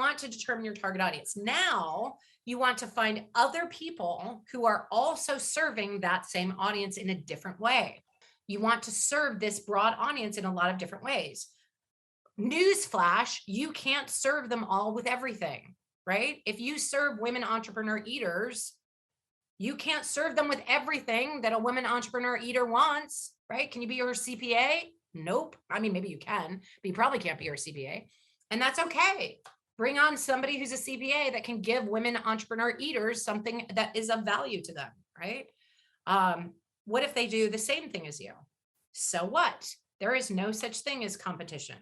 want to determine your target audience. Now you want to find other people who are also serving that same audience in a different way. You want to serve this broad audience in a lot of different ways. Newsflash, you can't serve them all with everything, right? If you serve women entrepreneur eaters, you can't serve them with everything that a women entrepreneur eater wants, right? Can you be your CPA? Nope. I mean, maybe you can, but you probably can't be your CPA. And that's okay. Bring on somebody who's a CPA that can give women entrepreneur eaters something that is of value to them, right? What if they do the same thing as you? So what? There is no such thing as competition.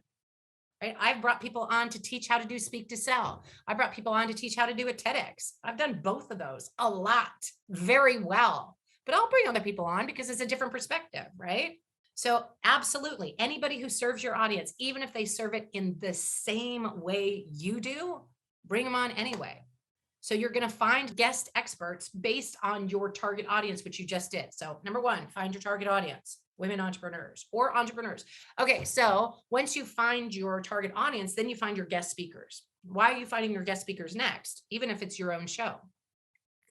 Right? I've brought people on to teach how to do speak to sell. I brought people on to teach how to do a TEDx. I've done both of those a lot, very well, but I'll bring other people on because it's a different perspective, right? So absolutely, anybody who serves your audience, even if they serve it in the same way you do, bring them on anyway. So you're going to find guest experts based on your target audience, which you just did. So number one, find your target audience. Women entrepreneurs or entrepreneurs. Okay, so once you find your target audience, then you find your guest speakers. Why are you finding your guest speakers next? Even if it's your own show.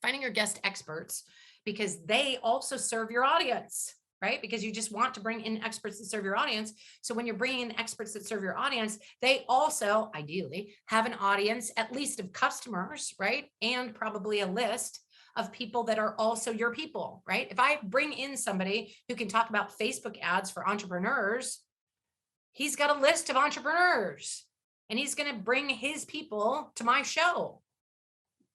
Finding your guest experts because they also serve your audience, right? Because you just want to bring in experts that serve your audience. So when you're bringing in experts that serve your audience, they also ideally have an audience, at least of customers, right? And probably a list of people that are also your people, right? If I bring in somebody who can talk about Facebook ads for entrepreneurs, he's got a list of entrepreneurs and he's going to bring his people to my show,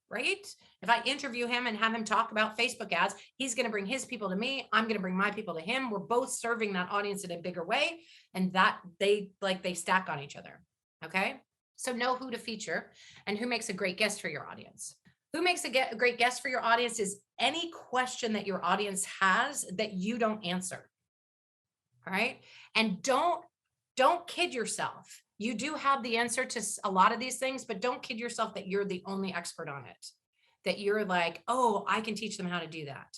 right? If I interview him and have him talk about Facebook ads, he's going to bring his people to me. I'm going to bring my people to him. We're both serving that audience in a bigger way. And that they stack on each other. Okay. So know who to feature and who makes a great guest for your audience. Who makes a great guest for your audience is any question that your audience has that you don't answer. All right. And don't kid yourself. You do have the answer to a lot of these things, but don't kid yourself that you're the only expert on it. That you're like, oh, I can teach them how to do that.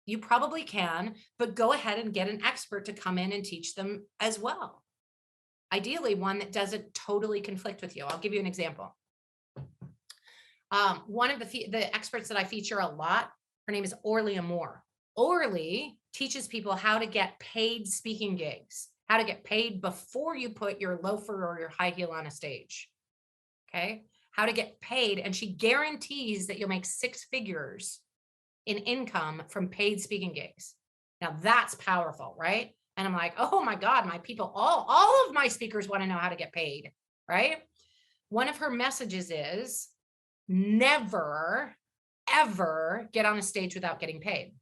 You probably can, but go ahead and get an expert to come in and teach them as well. Ideally, one that doesn't totally conflict with you. I'll give you an example. One of the experts that I feature a lot, her name is Orly Amore. Orly teaches people how to get paid speaking gigs, how to get paid before you put your loafer or your high heel on a stage. Okay. How to get paid. And she guarantees that you'll make 6 figures in income from paid speaking gigs. Now that's powerful, right? And I'm like, oh my God, my people, all of my speakers want to know how to get paid, right? One of her messages is, never, ever get on a stage without getting paid.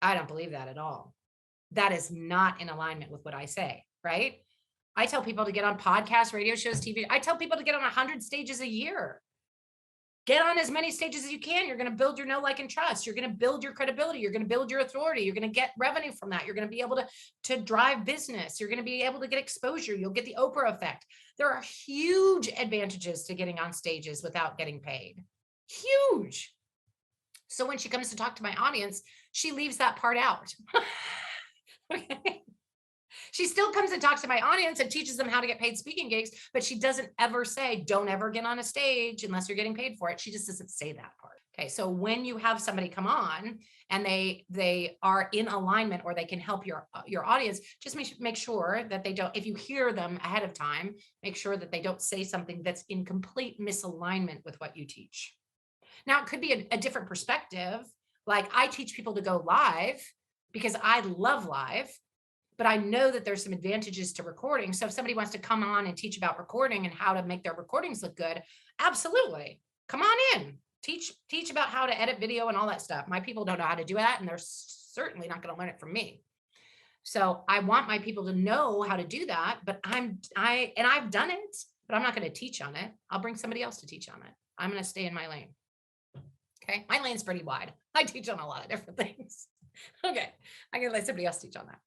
I don't believe that at all. That is not in alignment with what I say, right? I tell people to get on podcasts, radio shows, TV. I tell people to get on 100 stages a year. Get on as many stages as you can. You're going to build your know, like, and trust. You're going to build your credibility. You're going to build your authority. You're going to get revenue from that. You're going to be able to drive business. You're going to be able to get exposure. You'll get the Oprah effect. There are huge advantages to getting on stages without getting paid. Huge. So when she comes to talk to my audience, she leaves that part out. Okay. She still comes and talks to my audience and teaches them how to get paid speaking gigs, but she doesn't ever say, don't ever get on a stage unless you're getting paid for it. She just doesn't say that part. Okay. So when you have somebody come on and they are in alignment or they can help your audience, just make sure that they don't, if you hear them ahead of time, make sure that they don't say something that's in complete misalignment with what you teach. Now, it could be a different perspective. Like I teach people to go live because I love live. But I know that there's some advantages to recording. So if somebody wants to come on and teach about recording and how to make their recordings look good, absolutely. Come on in. Teach about how to edit video and all that stuff. My people don't know how to do that, and they're certainly not going to learn it from me. So I want my people to know how to do that, but I've done it, but I'm not going to teach on it. I'll bring somebody else to teach on it. I'm going to stay in my lane. Okay. My lane's pretty wide. I teach on a lot of different things. Okay. I'm going to let somebody else teach on that.